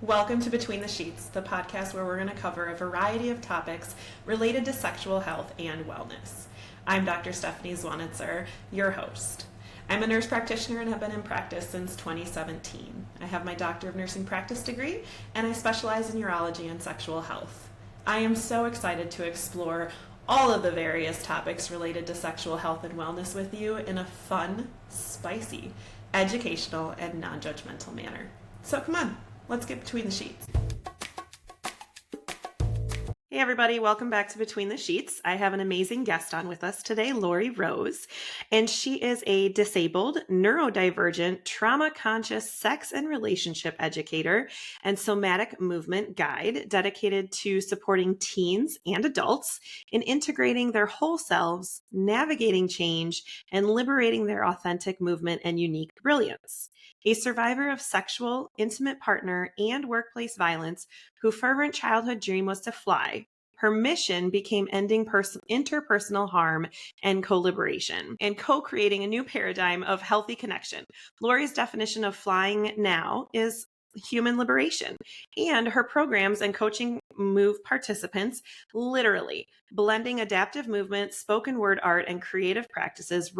Welcome to Between the Sheets, the podcast where we're going to cover a variety of topics related to sexual health and wellness. I'm Dr. Stephanie Zwanitzer, your host. I'm a nurse practitioner and have been in practice since 2017. I have my Doctor of Nursing Practice degree, and I specialize in urology and sexual health. I am so excited to explore all of the various topics related to sexual health and wellness with you in a fun, spicy, educational, and non-judgmental manner. So come on, let's get between the sheets. Hey everybody, welcome back to Between the Sheets. I have an amazing guest on with us today, Lori Rose, and she is a disabled, neurodivergent, trauma-conscious sex and relationship educator and somatic movement guide dedicated to supporting teens and adults in integrating their whole selves, navigating change, and liberating their authentic movement and unique brilliance. A survivor of sexual, intimate partner, and workplace violence whose fervent childhood dream was to fly, her mission became ending interpersonal harm and co-liberation and co-creating a new paradigm of healthy connection. Lori's definition of flying now is human liberation, and her programs and coaching move participants literally blending adaptive movement, spoken word art, and creative practices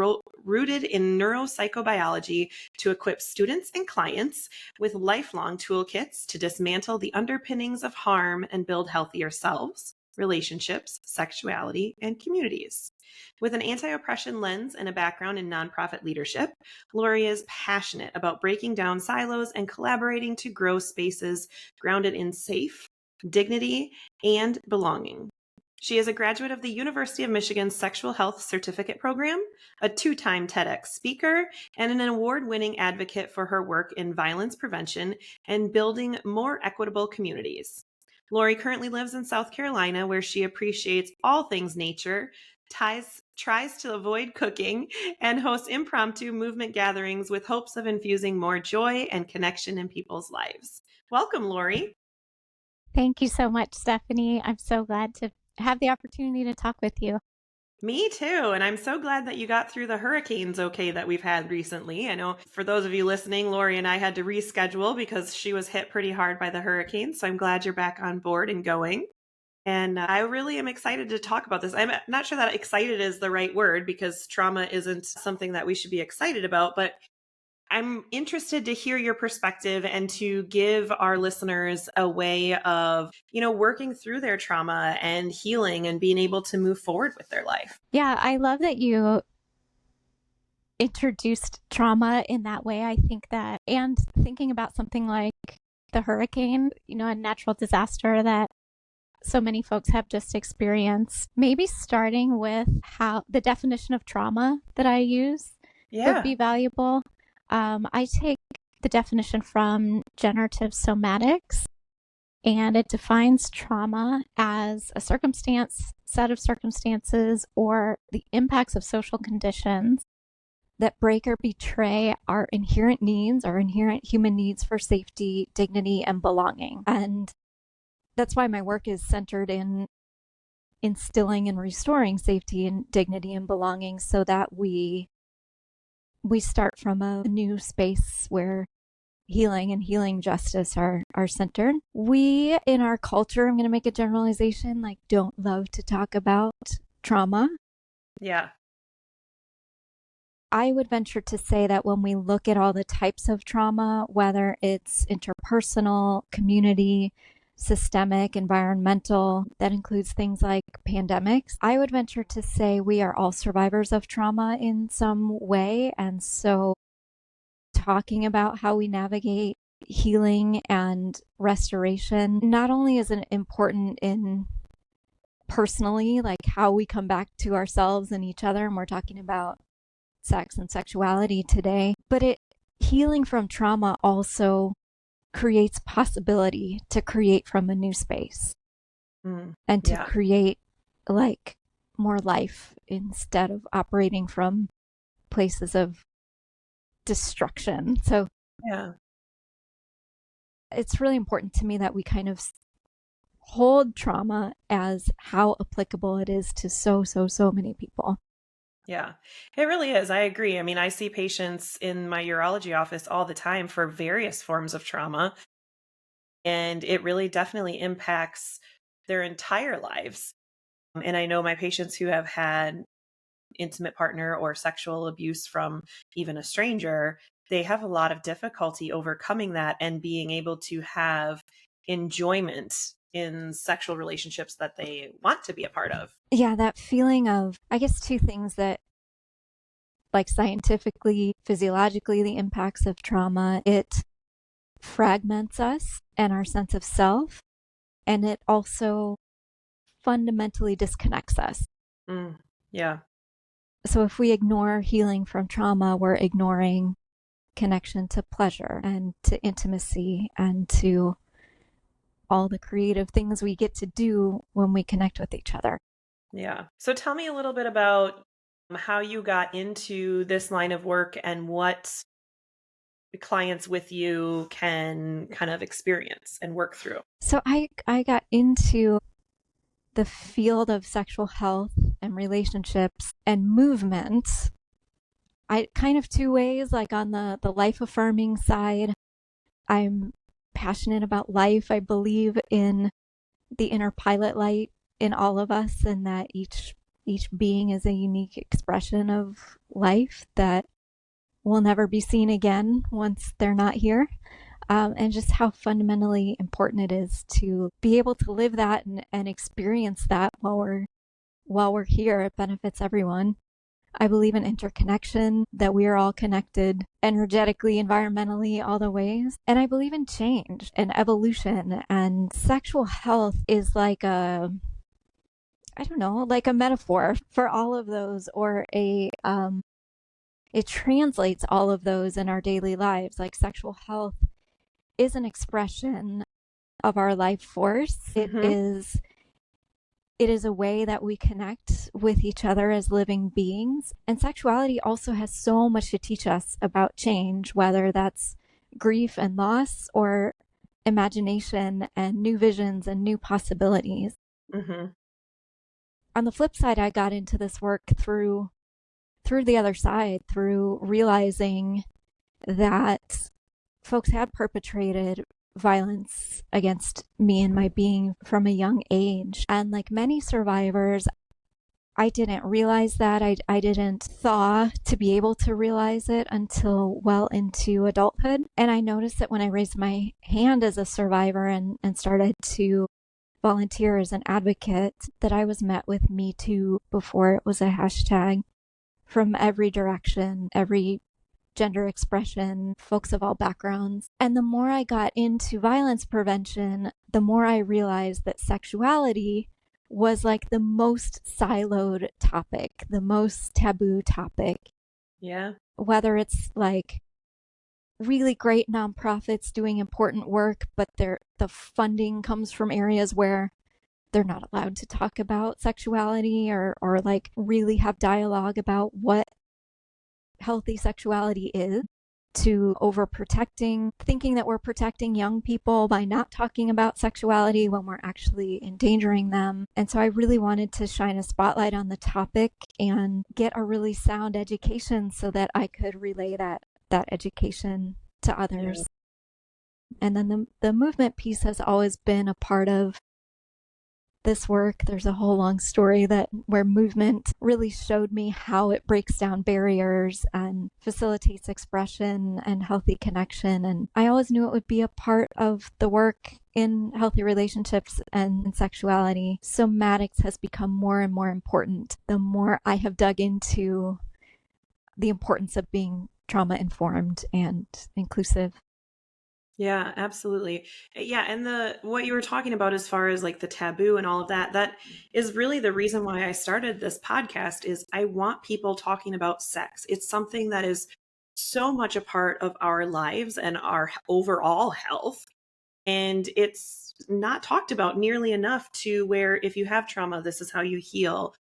rooted in neuropsychobiology to equip students and clients with lifelong toolkits to dismantle the underpinnings of harm and build healthier selves, relationships, sexuality, and communities. With an anti-oppression lens and a background in nonprofit leadership, Lori is passionate about breaking down silos and collaborating to grow spaces grounded in safe, dignity, and belonging. She is a graduate of the University of Michigan's Sexual Health Certificate Program, a two-time TEDx speaker, and an award-winning advocate for her work in violence prevention and building more equitable communities. Lori currently lives in South Carolina, where she appreciates all things nature, tries to avoid cooking, and hosts impromptu movement gatherings with hopes of infusing more joy and connection in people's lives. Welcome, Lori. Thank you so much, Stephanie. I'm so glad to have the opportunity to talk with you. Me too. And I'm so glad that you got through the hurricanes okay that we've had recently. I know for those of you listening, Lori and I had to reschedule because she was hit pretty hard by the hurricane. So I'm glad you're back on board and going. And I really am excited to talk about this. I'm not sure that excited is the right word because trauma isn't something that we should be excited about, but I'm interested to hear your perspective and to give our listeners a way of, working through their trauma and healing and being able to move forward with their life. Yeah, I love that you introduced trauma in that way. I think that, and thinking about something like the hurricane, a natural disaster that so many folks have just experienced, maybe starting with how the definition of trauma that I use would be valuable. I take the definition from generative somatics, and it defines trauma as a set of circumstances, or the impacts of social conditions that break or betray our inherent human needs for safety, dignity, and belonging. And that's why my work is centered in instilling and restoring safety and dignity and belonging so that we start from a new space where healing and healing justice are centered. We, in our culture, I'm going to make a generalization, don't love to talk about trauma. Yeah. I would venture to say that when we look at all the types of trauma, whether it's interpersonal, community, systemic, environmental, that includes things like pandemics, I would venture to say we are all survivors of trauma in some way. And so talking about how we navigate healing and restoration not only is it important in personally, like how we come back to ourselves and each other, and we're talking about sex and sexuality today, but healing from trauma also creates possibility to create from a new space and to create more life instead of operating from places of destruction. So it's really important to me that we kind of hold trauma as how applicable it is to so many people. Yeah, it really is. I agree. I mean, I see patients in my urology office all the time for various forms of trauma. And it really definitely impacts their entire lives. And I know my patients who have had intimate partner or sexual abuse from even a stranger, they have a lot of difficulty overcoming that and being able to have enjoyment in sexual relationships that they want to be a part of. Yeah, that feeling of, I guess, two things that, like scientifically, physiologically, the impacts of trauma, it fragments us and our sense of self, and it also fundamentally disconnects us. Mm, yeah. So if we ignore healing from trauma, we're ignoring connection to pleasure and to intimacy and to all the creative things we get to do when we connect with each other. Yeah. So tell me a little bit about how you got into this line of work and what the clients with you can kind of experience and work through. So I got into the field of sexual health and relationships and movement. I kind of two ways, like on the life affirming side, I'm passionate about life. I believe in the inner pilot light in all of us, and that each being is a unique expression of life that will never be seen again once they're not here. And just how fundamentally important it is to be able to live that and experience that while we're here. It benefits everyone. I believe in interconnection, that we are all connected energetically, environmentally, all the ways. And I believe in change and evolution. And sexual health is like I don't know, like a metaphor for all of those, or it translates all of those in our daily lives. Like sexual health is an expression of our life force. Hmm. It is a way that we connect with each other as living beings. And sexuality also has so much to teach us about change, whether that's grief and loss or imagination and new visions and new possibilities. Hmm. On the flip side, I got into this work through the other side, through realizing that folks had perpetrated violence against me and my being from a young age. And like many survivors, I didn't realize that. I didn't thaw to be able to realize it until well into adulthood. And I noticed that when I raised my hand as a survivor and started to volunteer as an advocate, that I was met with Me Too before it was a hashtag from every direction, every gender expression, folks of all backgrounds. And the more I got into violence prevention, the more I realized that sexuality was like the most siloed topic, the most taboo topic. Yeah. Whether it's like really great nonprofits doing important work, but the funding comes from areas where they're not allowed to talk about sexuality or like really have dialogue about what healthy sexuality is, to overprotecting, thinking that we're protecting young people by not talking about sexuality when we're actually endangering them. And so I really wanted to shine a spotlight on the topic and get a really sound education so that I could relay that education to Yeah. others. And then the movement piece has always been a part of this work. There's a whole long story that where movement really showed me how it breaks down barriers and facilitates expression and healthy connection. And I always knew it would be a part of the work in healthy relationships and sexuality. Somatics has become more and more important the more I have dug into the importance of being trauma informed and inclusive. Yeah, absolutely. Yeah, and the what you were talking about as far as like the taboo and all of that, that is really the reason why I started this podcast is I want people talking about sex. It's something that is so much a part of our lives and our overall health, and it's not talked about nearly enough to where if you have trauma, this is how you heal.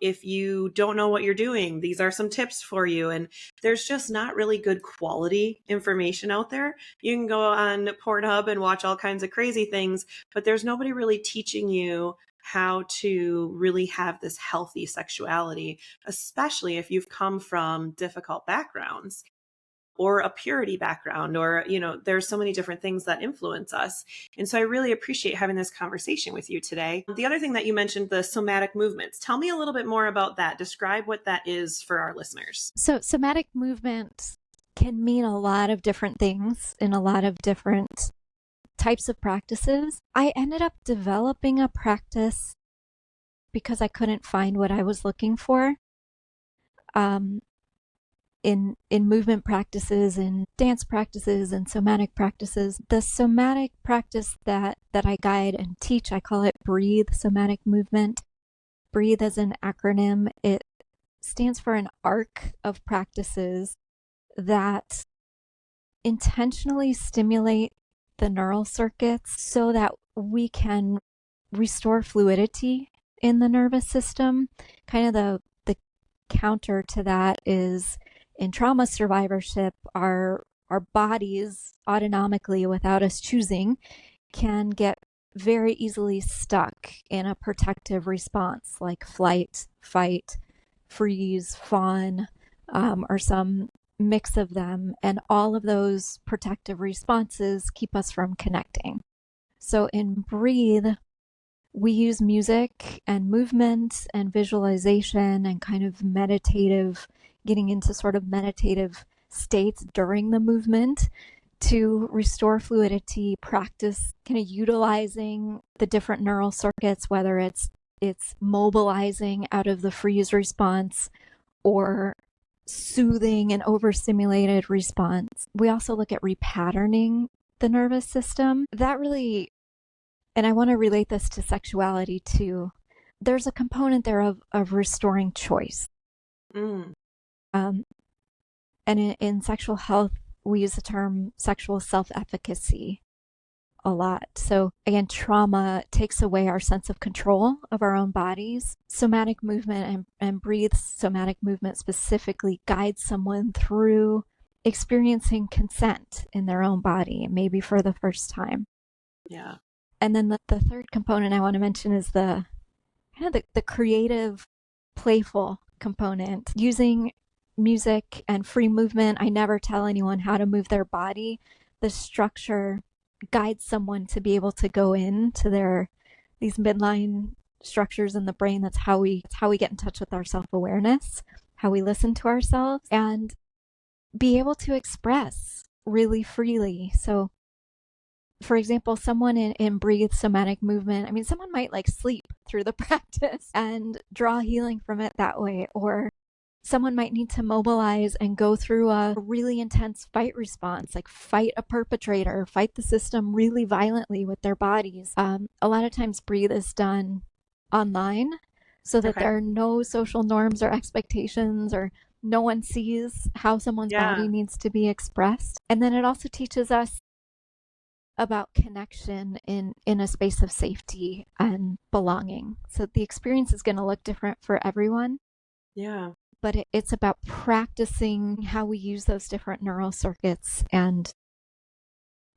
If you don't know what you're doing, these are some tips for you. And there's just not really good quality information out there. You can go on Pornhub and watch all kinds of crazy things, but there's nobody really teaching you how to really have this healthy sexuality, especially if you've come from difficult backgrounds. or a purity background, or, there's so many different things that influence us. And so I really appreciate having this conversation with you today. The other thing that you mentioned, the somatic movements. Tell me a little bit more about that. Describe what that is for our listeners. So, somatic movement can mean a lot of different things in a lot of different types of practices. I ended up developing a practice because I couldn't find what I was looking for. In movement practices, in dance practices, and somatic practices. The somatic practice that I guide and teach, I call it Breathe Somatic Movement. Breathe as an acronym. It stands for an arc of practices that intentionally stimulate the neural circuits so that we can restore fluidity in the nervous system. Kind of the counter to that is in trauma survivorship, our bodies autonomically, without us choosing, can get very easily stuck in a protective response like flight, fight, freeze, fawn, or some mix of them. And all of those protective responses keep us from connecting. So in Breathe, we use music and movement and visualization and kind of meditative, getting into sort of meditative states during the movement to restore fluidity, practice kind of utilizing the different neural circuits, whether it's mobilizing out of the freeze response or soothing an overstimulated response. We also look at repatterning the nervous system. That really, and I want to relate this to sexuality too. There's a component there of restoring choice. And in sexual health, we use the term sexual self-efficacy a lot. So again, trauma takes away our sense of control of our own bodies. Somatic movement and Breathe somatic movement specifically guides someone through experiencing consent in their own body, maybe for the first time. Yeah. And then the third component I want to mention is the kind of the creative, playful component. Using music and free movement, I never tell anyone how to move their body. The structure guides someone to be able to go into these midline structures in the brain. That's how we get in touch with our self-awareness, how we listen to ourselves, and be able to express really freely. So for example, someone in Breathe somatic movement, I mean, someone might like sleep through the practice and draw healing from it that way, or someone might need to mobilize and go through a really intense fight response, like fight a perpetrator, fight the system really violently with their bodies. A lot of times Breathe is done online so that there are no social norms or expectations, or no one sees how someone's body needs to be expressed. And then it also teaches us about connection in a space of safety and belonging. So the experience is going to look different for everyone. Yeah. But it's about practicing how we use those different neural circuits and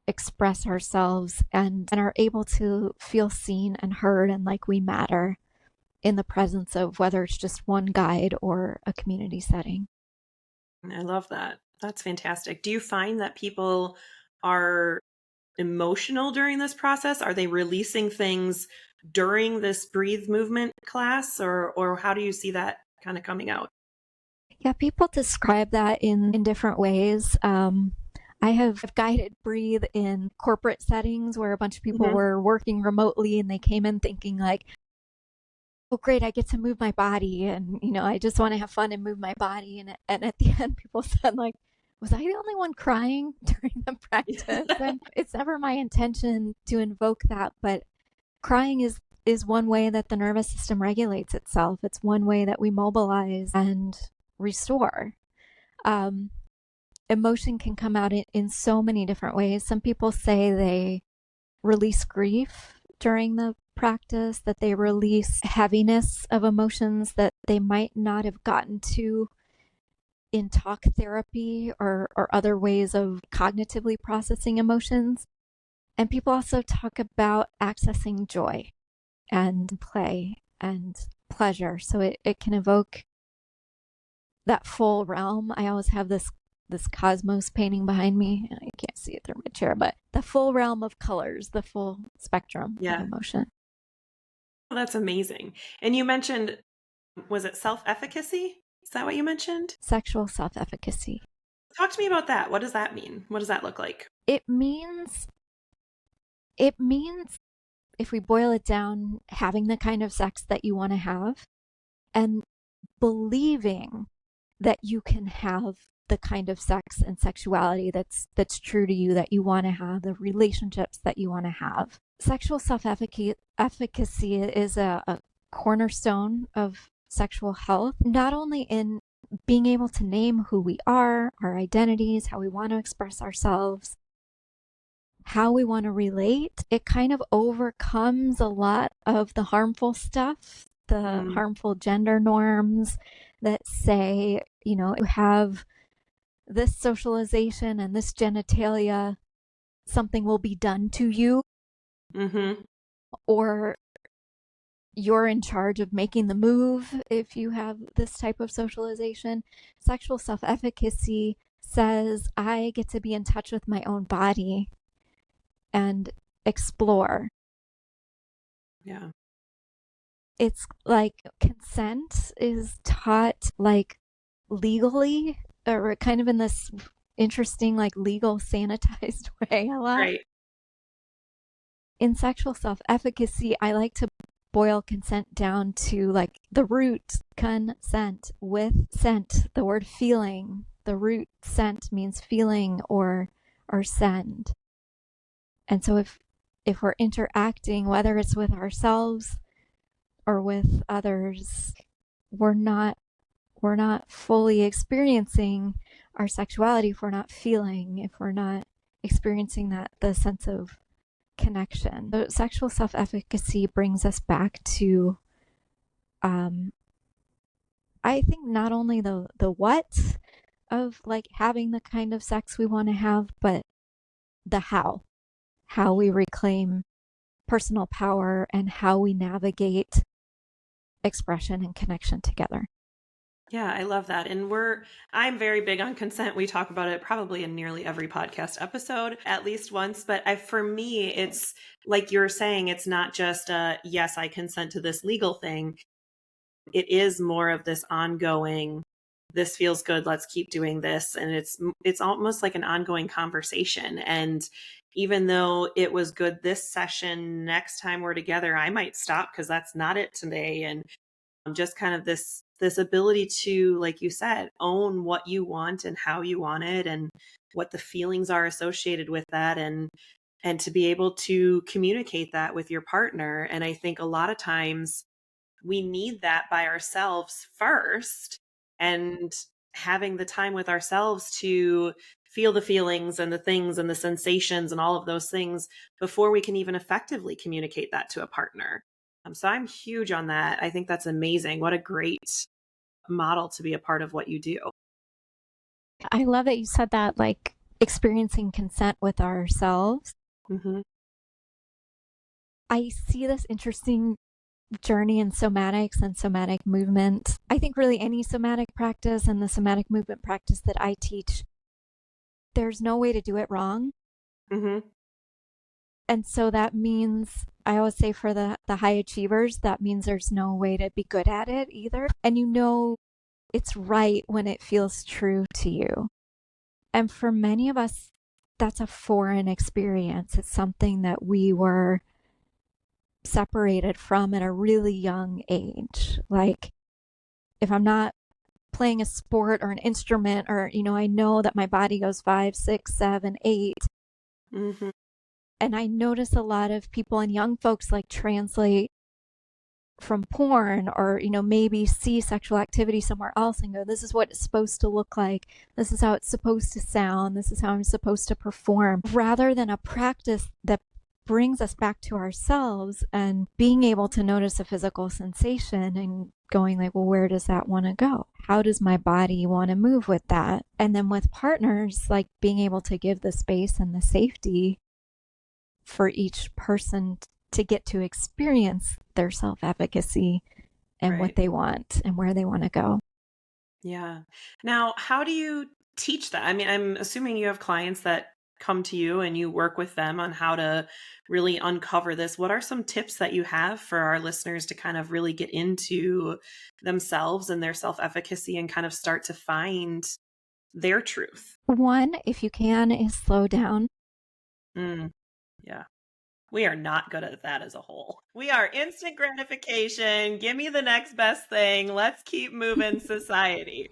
express ourselves and are able to feel seen and heard and like we matter in the presence of whether it's just one guide or a community setting. I love that. That's fantastic. Do you find that people are emotional during this process? Are they releasing things during this Breathe movement class, or how do you see that kind of coming out? Yeah, people describe that in different ways. I have guided Breathe in corporate settings where a bunch of people were working remotely and they came in thinking like, oh great, I get to move my body, and I just want to have fun and move my body, and at the end people said like, was I the only one crying during the practice? And it's never my intention to invoke that, but crying is one way that the nervous system regulates itself. It's one way that we mobilize and restore. Emotion can come out in so many different ways. Some people say they release grief during the practice, that they release heaviness of emotions that they might not have gotten to in talk therapy or other ways of cognitively processing emotions. And people also talk about accessing joy and play and pleasure. So it can evoke that full realm. I always have this this cosmos painting behind me. I can't see it through my chair, but the full realm of colors, the full spectrum of Yeah. emotion. Oh, that's amazing. And you mentioned, was it self-efficacy? Is that what you mentioned? Sexual self-efficacy. Talk to me about that. What does that mean? What does that look like? It means it means if we boil it down, having the kind of sex that you want to have and believing that you can have the kind of sex and sexuality that's true to you, that you want to have, the relationships that you want to have. Sexual self-efficacy is a cornerstone of sexual health, not only in being able to name who we are, our identities, how we want to express ourselves, how we want to relate. It kind of overcomes a lot of the harmful stuff, the Mm, harmful gender norms that say, you have this socialization and this genitalia, something will be done to you, mm-hmm. or you're in charge of making the move if you have this type of socialization. Sexual self efficacy says, I get to be in touch with my own body and explore. Yeah. It's like consent is taught like legally, or kind of in this interesting, like legal sanitized way a lot. Right. In sexual self efficacy, I like to boil consent down to like the root consent with scent, the word feeling. The root scent means feeling or send. And so if we're interacting, whether it's with ourselves or with others, we're not fully experiencing our sexuality if we're not feeling, if we're not experiencing that the sense of connection. So sexual self-efficacy brings us back to I think not only the what of like having the kind of sex we want to have, but the how we reclaim personal power and how we navigate expression and connection together. Yeah, I love that. And I'm very big on consent. We talk about it probably in nearly every podcast episode at least once. But for me, it's like you're saying, it's not just yes, I consent to this legal thing. It is more of this ongoing, this feels good, let's keep doing this. And it's almost like an ongoing conversation. And even though it was good this session, next time we're together, I might stop because that's not it today. And just kind of this ability to, like you said, own what you want and how you want it and what the feelings are associated with that, and to be able to communicate that with your partner. And I think a lot of times we need that by ourselves first, and having the time with ourselves to feel the feelings and the things and the sensations and all of those things before we can even effectively communicate that to a partner. So I'm huge on that. I think that's amazing. What a great model to be a part of what you do. I love that you said that, like experiencing consent with ourselves. Hmm. I see this interesting journey in somatics and somatic movement. I think really any somatic practice and the somatic movement practice that I teach, there's no way to do it wrong. Hmm. And so that means, I always say for the high achievers, that means there's no way to be good at it either. And it's right when it feels true to you. And for many of us, that's a foreign experience. It's something that we were separated from at a really young age. Like if I'm not playing a sport or an instrument, or, I know that my body goes 5, 6, 7, 8. Hmm. And I notice a lot of people and young folks like translate from porn, or maybe see sexual activity somewhere else and go, this is what it's supposed to look like, this is how it's supposed to sound, this is how I'm supposed to perform, rather than a practice that brings us back to ourselves and being able to notice a physical sensation and going like, well, where does that want to go? How does my body want to move with that? And then with partners, like being able to give the space and the safety for each person to get to experience their self-efficacy and what Right. they want and where they want to go. Yeah. Now, how do you teach that? I mean, I'm assuming you have clients that come to you and you work with them on how to really uncover this. What are some tips that you have for our listeners to kind of really get into themselves and their self-efficacy and kind of start to find their truth? One, if you can, is slow down. Mm, yeah. We are not good at that as a whole. We are instant gratification. Give me the next best thing. Let's keep moving society.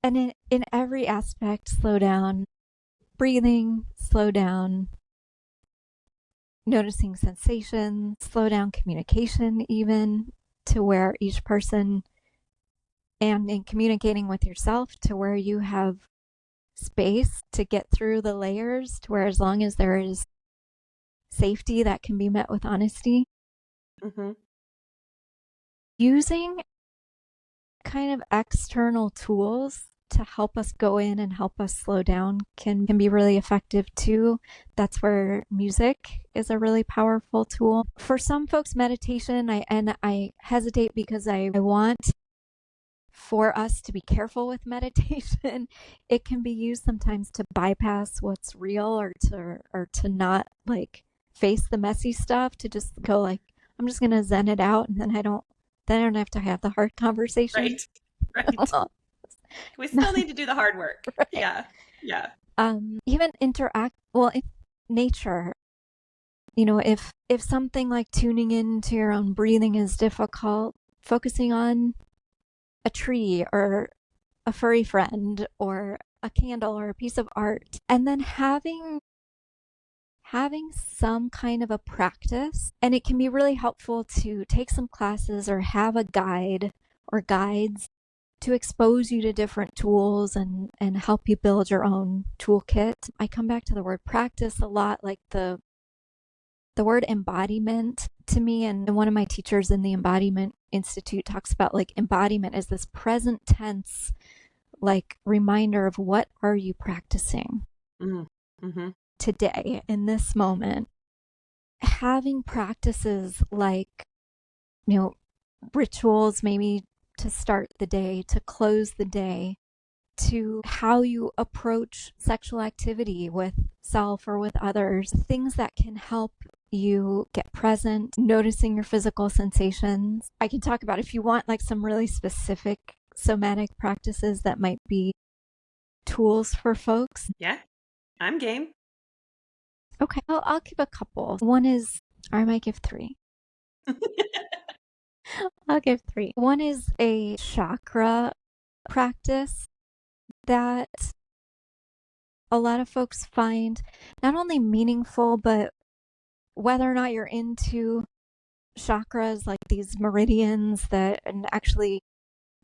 And in every aspect, slow down. Breathing, slow down. Noticing sensations, slow down communication, even to where each person, and in communicating with yourself to where you have space to get through the layers, to where as long as there is safety, that can be met with honesty. Mm-hmm. Using kind of external tools to help us go in and help us slow down can be really effective too. That's where music is a really powerful tool. For some folks, meditation, I hesitate because I want for us to be careful with meditation. It can be used sometimes to bypass what's real, or to not like face the messy stuff, to just go like, I'm just gonna zen it out, and then I don't have to have the hard conversation. Right. Right. Well, We still not need to do the hard work. right. Yeah. Yeah. Even interact well in nature. If something like tuning into your own breathing is difficult, focusing on a tree or a furry friend or a candle or a piece of art, and then having some kind of a practice. And it can be really helpful to take some classes or have a guide or guides to expose you to different tools and help you build your own toolkit. I come back to the word practice a lot, like the word embodiment to me. And one of my teachers in the Embodiment Institute talks about like embodiment as this present tense, like reminder of what are you practicing Mm-hmm. today in this moment. Having practices like, rituals, maybe to start the day, to close the day, to how you approach sexual activity with self or with others, things that can help you get present, noticing your physical sensations. I can talk about if you want like some really specific somatic practices that might be tools for folks. Yeah. I'm game. Okay, I'll give a couple. One is, or I might give three. I'll give three. One is a chakra practice that a lot of folks find not only meaningful, but whether or not you're into chakras, like these meridians that, and actually,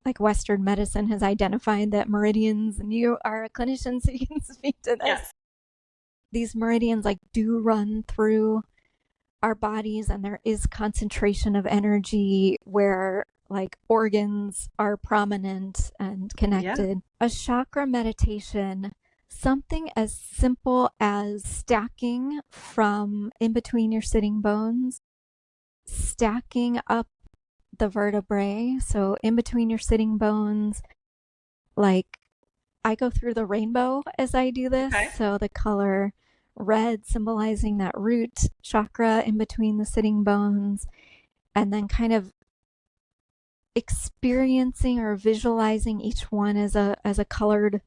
like Western medicine has identified that meridians, and you are a clinician, so you can speak to this. Yes. These meridians like do run through our bodies, and there is concentration of energy where like organs are prominent and connected. Yeah. A chakra meditation, something as simple as stacking from in between your sitting bones, stacking up the vertebrae. So in between your sitting bones, like I go through the rainbow as I do this. Okay. So the color red symbolizing that root chakra in between the sitting bones, and then kind of experiencing or visualizing each one as a colored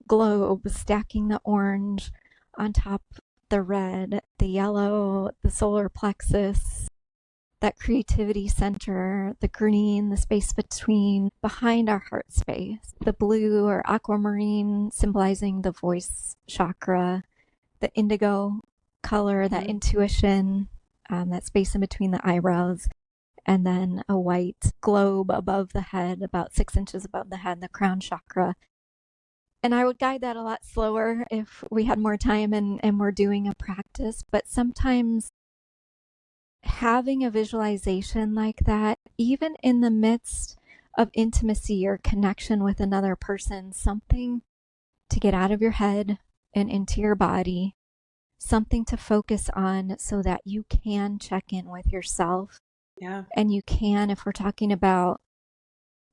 globe, stacking the orange on top the red, the yellow, the solar plexus, that creativity center, the green, the space between, behind our heart space, the blue or aquamarine symbolizing the voice chakra, the indigo color, that intuition, that space in between the eyebrows, and then a white globe above the head, about 6 inches above the head, the crown chakra. And I would guide that a lot slower if we had more time and we're doing a practice. But sometimes having a visualization like that, even in the midst of intimacy or connection with another person, something to get out of your head and into your body, something to focus on so that you can check in with yourself. Yeah. And you can, if we're talking about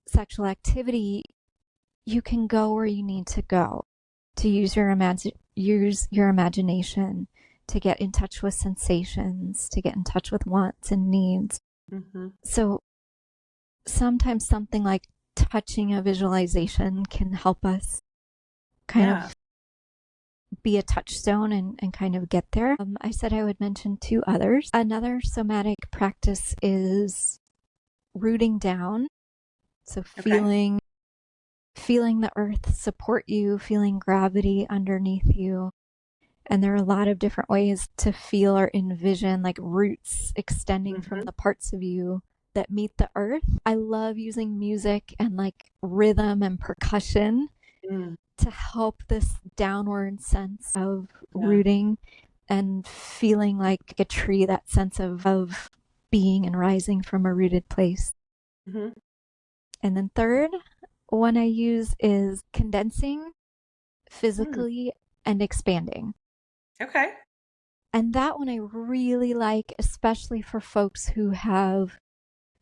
sexual activity, you can go where you need to go. to use your imagination, to get in touch with sensations, to get in touch with wants and needs. Mm-hmm. So sometimes something like touching a visualization can help us kind Yeah. of be a touchstone and kind of get there. I said I would mention two others. Another somatic practice is rooting down. So Okay. feeling the earth support you, feeling gravity underneath you. And there are a lot of different ways to feel or envision like roots extending from Mm-hmm. the parts of you that meet the earth. I love using music and like rhythm and percussion Mm. to help this downward sense of Yeah. rooting and feeling like a tree, that sense of being and rising from a rooted place. Mm-hmm. And then third one I use is condensing Mm. physically and expanding. Okay. And that one I really like, especially for folks who have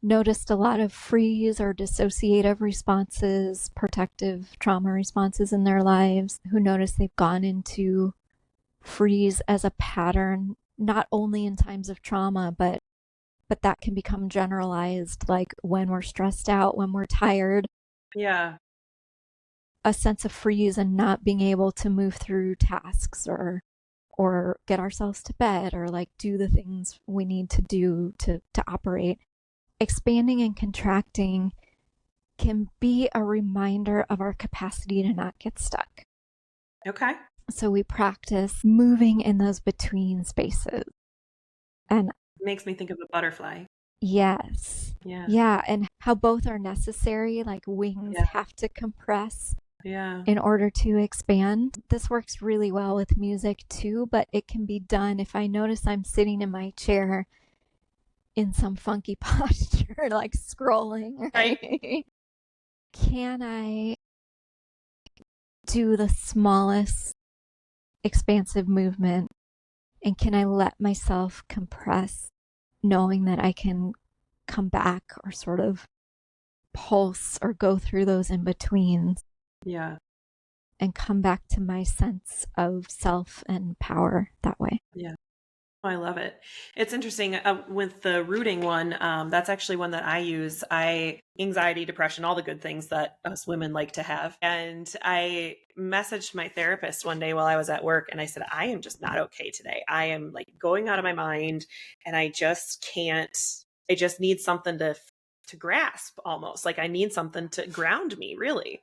noticed a lot of freeze or dissociative responses, protective trauma responses in their lives, who notice they've gone into freeze as a pattern, not only in times of trauma, but that can become generalized, like when we're stressed out, when we're tired, Yeah. a sense of freeze and not being able to move through tasks or get ourselves to bed or like do the things we need to do to operate. Expanding and contracting can be a reminder of our capacity to not get stuck. Okay. So we practice moving in those between spaces. And Makes me think of a butterfly. yes, Yeah. yeah, and how both are necessary, like wings Yeah. have to compress Yeah. in order to expand. This works really well with music too, but it can be done if I notice I'm sitting in my chair in some funky posture, like scrolling, Right. right? Can I do the smallest expansive movement and can I let myself compress, knowing that I can come back or sort of pulse or go through those in betweens Yeah. and come back to my sense of self and power that way. Yeah. Oh, I love it. It's interesting with the rooting one. That's actually one that I use. Anxiety, depression, all the good things that us women like to have. And I messaged my therapist one day while I was at work and I said, I am just not okay today. I am like going out of my mind and I just can't, I just need something to grasp almost. Like I need something to ground me, really.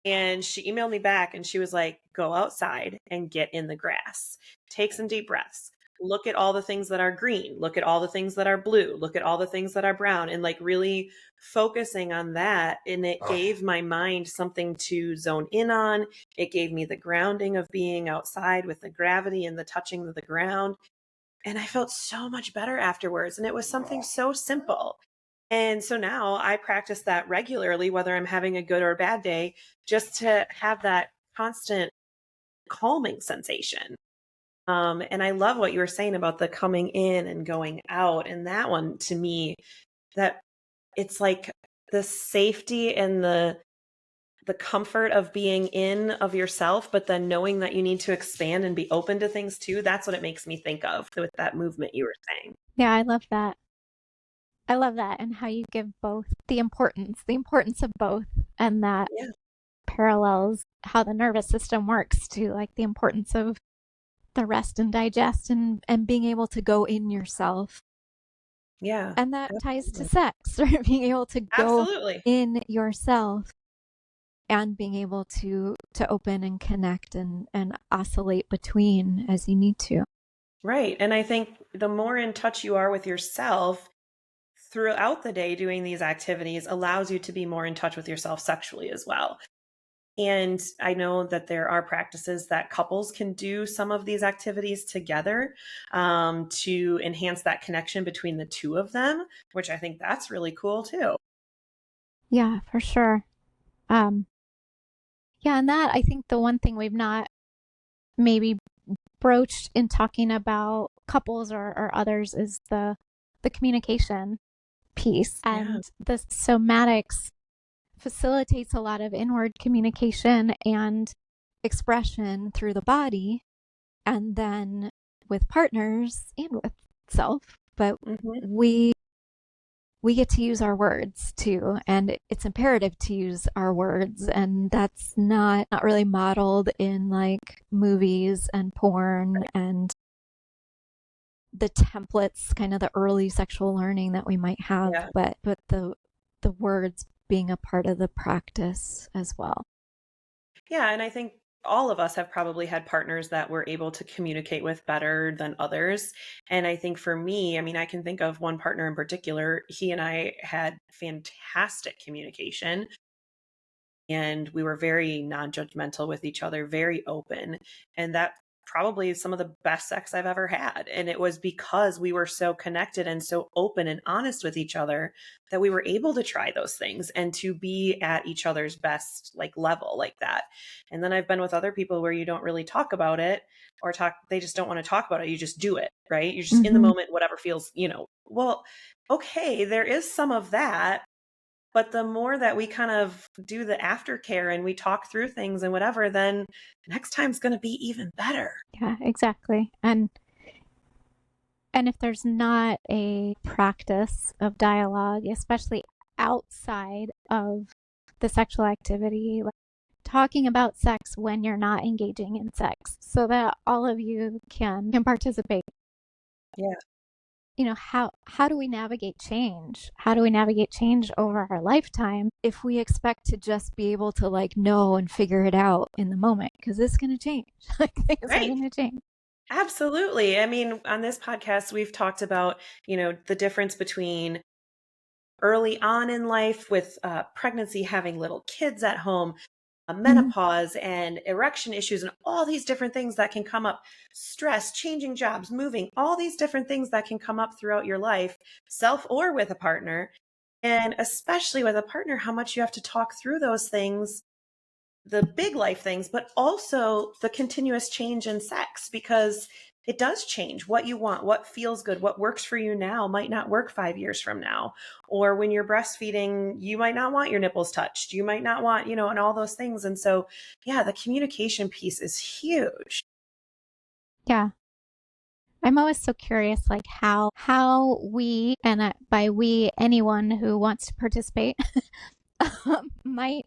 And she emailed me back and she was like, go outside and get in the grass. Take some deep breaths. Look at all the things that are green. Look at all the things that are blue. Look at all the things that are brown. And like really focusing on that. And it gave my mind something to zone in on. It gave me the grounding of being outside with the gravity and the touching of the ground. And I felt so much better afterwards. And it was something so simple. And so now I practice that regularly, whether I'm having a good or a bad day, just to have that constant calming sensation. And I love what you were saying about the coming in and going out. And that one to me, that it's like the safety and the comfort of being in of yourself, but then knowing that you need to expand and be open to things too. That's what it makes me think of with that movement you were saying. Yeah, I love that. I love that and how you give both the importance of both, and that Yeah. parallels how the nervous system works to like the importance of the rest and digest and being able to go in yourself. Yeah. And that ties to Absolutely. sex, right? Being able to go Absolutely. in yourself and being able to open and connect and oscillate between as you need to. Right. And I think the more in touch you are with yourself throughout the day, doing these activities allows you to be more in touch with yourself sexually as well. And I know that there are practices that couples can do some of these activities together to enhance that connection between the two of them, which I think that's really cool too. Yeah, for sure. Um, yeah, and that I think the one thing we've not maybe broached in talking about couples or others is the communication piece, Yeah. and the somatics facilitates a lot of inward communication and expression through the body, and then with partners and with self, but Hmm. we we get to use our words too, and it's imperative to use our words, and that's not really modeled in like movies and porn and the templates, kind of the early sexual learning that we might have, Yeah. but the words being a part of the practice as well. Yeah. And I think all of us have probably had partners that we're able to communicate with better than others. And I think for me, I mean, I can think of one partner in particular. He and I had fantastic communication, and we were very non-judgmental with each other, very open. And that probably is some of the best sex I've ever had. And it was because we were so connected and so open and honest with each other that we were able to try those things and to be at each other's best like level like that. And then I've been with other people where you don't really talk about it, or talk, they just don't want to talk about it. You just do it, right? You're just in the Mm-hmm. moment, whatever feels, well, okay, there is some of that, but the more that we kind of do the aftercare and we talk through things and whatever, then next time's going to be even better. Yeah, exactly. And if there's not a practice of dialogue, especially outside of the sexual activity, like talking about sex when you're not engaging in sex so that all of you can participate. Yeah. You know, how do we navigate change? How do we navigate change over our lifetime if we expect to just be able to like know and figure it out in the moment? Because it's going to change. Like things are Right. going to change. Absolutely. I mean, on this podcast, we've talked about, the difference between early on in life with pregnancy, having little kids at home, Mm-hmm. menopause and erection issues, and all these different things that can come up, stress, changing jobs, moving, all these different things that can come up throughout your life, self or with a partner. And especially with a partner, how much you have to talk through those things, the big life things, but also the continuous change in sex, because it does change what you want, what feels good, what works for you now might not work 5 years from now. Or when you're breastfeeding, you might not want your nipples touched. You might not want, and all those things. And so, yeah, the communication piece is huge. Yeah. I'm always so curious, like how we, and by we, anyone who wants to participate, might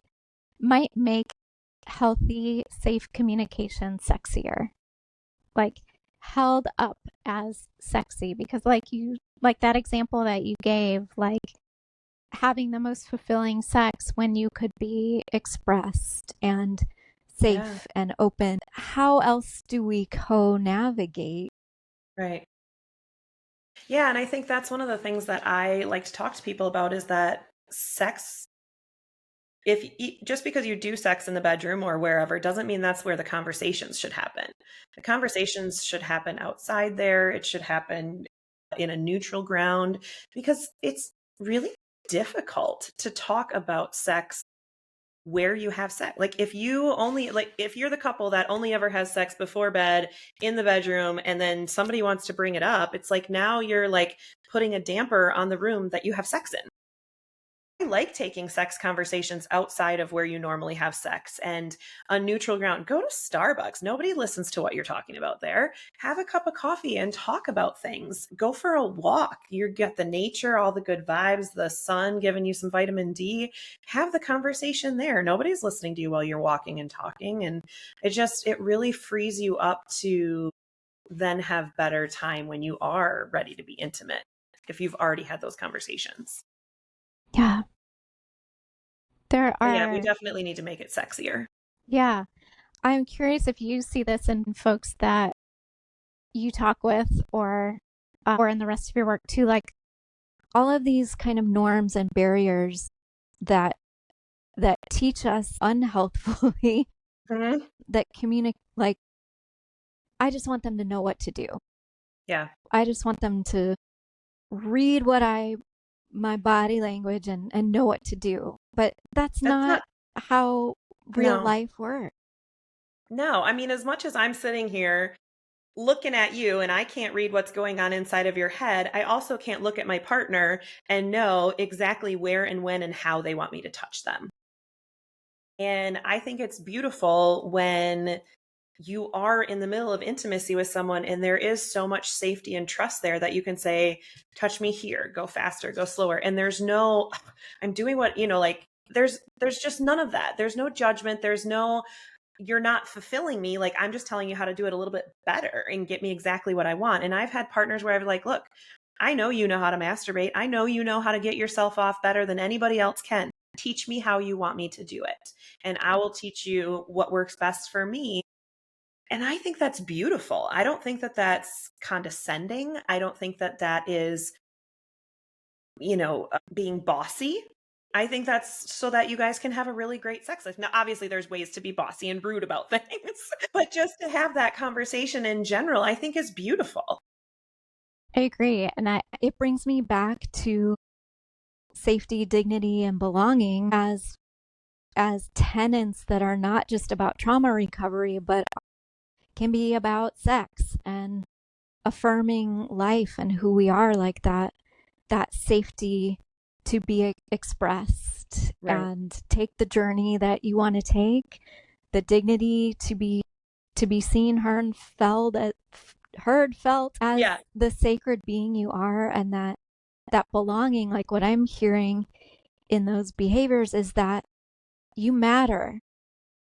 make healthy, safe communication sexier, like held up as sexy. Because, like that example that you gave, like having the most fulfilling sex when you could be expressed and Yeah, safe and open. How else do we co-navigate? right. Yeah, and I think that's one of the things that I like to talk to people about is that sex, just because you do sex in the bedroom or wherever doesn't mean that's where the conversations should happen. The conversations should happen outside there. It should happen in a neutral ground, because it's really difficult to talk about sex where you have sex. Like if you're the couple that only ever has sex before bed in the bedroom, and then somebody wants to bring it up, it's like now you're like putting a damper on the room that you have sex in. I like taking sex conversations outside of where you normally have sex and a neutral ground. Go to Starbucks. Nobody listens to what you're talking about there. Have a cup of coffee and talk about things. Go for a walk. You get the nature, all the good vibes, the sun giving you some vitamin D. Have the conversation there. Nobody's listening to you while you're walking and talking. And it really frees you up to then have better time when you are ready to be intimate, if you've already had those conversations. Yeah, there But yeah, we are. definitely need to make it sexier. Yeah, I'm curious if you see this in folks that you talk with, or in the rest of your work too, like all of these kind of norms and barriers that teach us unhealthfully Mhm. that communicate, like I just want them to know what to do. Yeah. I just want them to read what I my body language and know what to do. But that's That's not not how real no. life works. No, I mean, as much as I'm sitting here looking at you and I can't read what's going on inside of your head, I also can't look at my partner and know exactly where and when and how they want me to touch them. And I think it's beautiful when you are in the middle of intimacy with someone and there is so much safety and trust there that you can say, touch me here, go faster, go slower. And there's no, I'm doing what, like there's just none of that. There's no judgment. There's no, you're not fulfilling me. Like, I'm just telling you how to do it a little bit better and get me exactly what I want. And I've had partners where I've like, look, I know you know how to masturbate. I know you know how to get yourself off better than anybody else can. Teach me how you want me to do it. And I will teach you what works best for me. And I think that's beautiful. I don't think that that's condescending. I don't think that that is, being bossy. I think that's so that you guys can have a really great sex life. Now, obviously, there's ways to be bossy and rude about things, but just to have that conversation in general, I think is beautiful. I agree. And it brings me back to safety, dignity, and belonging as tenets that are not just about trauma recovery, but can be about sex and affirming life and who we are, like that safety to be expressed, Right. and take the journey that you want to take, the dignity to be seen, heard, felt as Yeah. the sacred being you are, and that belonging. Like, what I'm hearing in those behaviors is that you matter.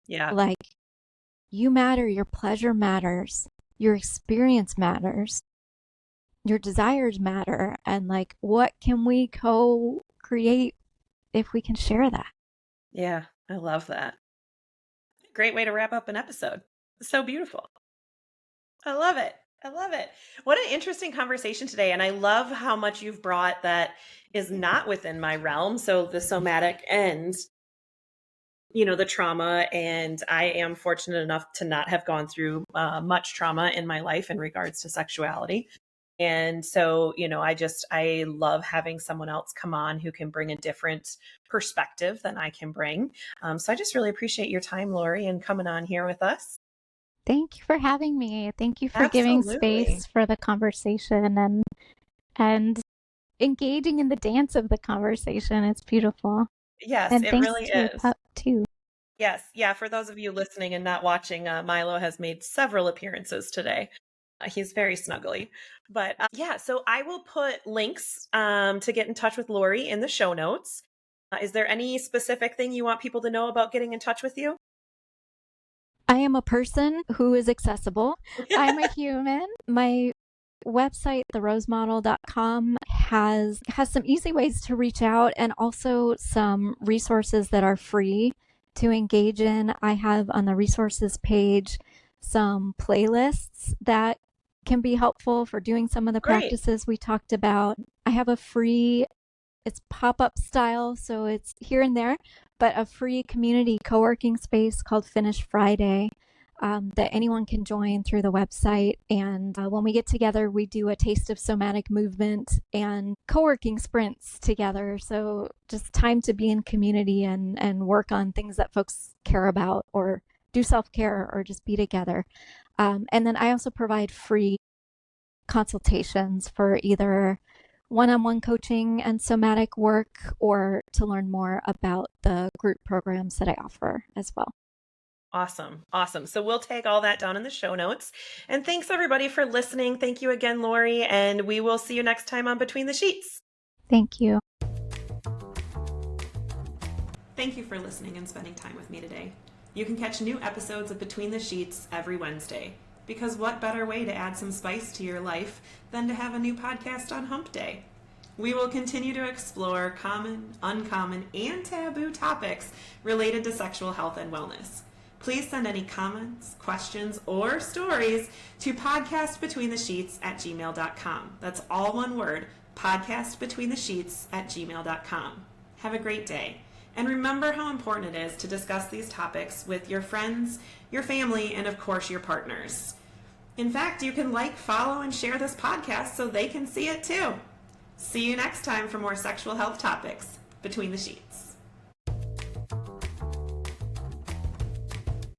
Yeah. Like, you matter, your pleasure matters, your experience matters, your desires matter, and like, what can we co-create if we can share that? Yeah. I love that. Great way to wrap up an episode. So beautiful. I love it. I love it. What an interesting conversation today. And I love how much you've brought that is not within my realm. So the somatic and, the trauma. And I am fortunate enough to not have gone through much trauma in my life in regards to sexuality. And so, I love having someone else come on who can bring a different perspective than I can bring. So I just really appreciate your time, Lori, and coming on here with us. Thank you for having me. Thank you for giving Absolutely. space for the conversation and engaging in the dance of the conversation. It's beautiful. Yes, And it thanks really to your is. pup too. Yes. Yeah. For those of you listening and not watching, Milo has made several appearances today. He's very snuggly. But yeah, so I will put links to get in touch with Lori in the show notes. Is there any specific thing you want people to know about getting in touch with you? I am a person who is accessible. I'm a human. My website, therosemodel.com, has some easy ways to reach out, and also some resources that are free to engage in. I have on the resources page some playlists that can be helpful for doing some of the Great. practices we talked about. I have a free, it's pop-up style, so it's here and there, but a free community co-working space called Finish Friday that anyone can join through the website. And when we get together, we do a taste of somatic movement and co-working sprints together. So just time to be in community and work on things that folks care about, or do self-care, or just be together. And then I also provide free consultations for either one-on-one coaching and somatic work, or to learn more about the group programs that I offer as well. Awesome. Awesome. So we'll take all that down in the show notes. And thanks everybody for listening. Thank you again, Lori. And we will see you next time on Between the Sheets. Thank you. Thank you for listening and spending time with me today. You can catch new episodes of Between the Sheets every Wednesday. Because what better way to add some spice to your life than to have a new podcast on Hump Day? We will continue to explore common, uncommon, and taboo topics related to sexual health and wellness. Please send any comments, questions, or stories to podcastbetweenthesheets@gmail.com. That's all one word, podcastbetweenthesheets@gmail.com. Have a great day. And remember how important it is to discuss these topics with your friends, your family, and of course your partners. In fact, you can like, follow, and share this podcast so they can see it too. See you next time for more sexual health topics between the sheets.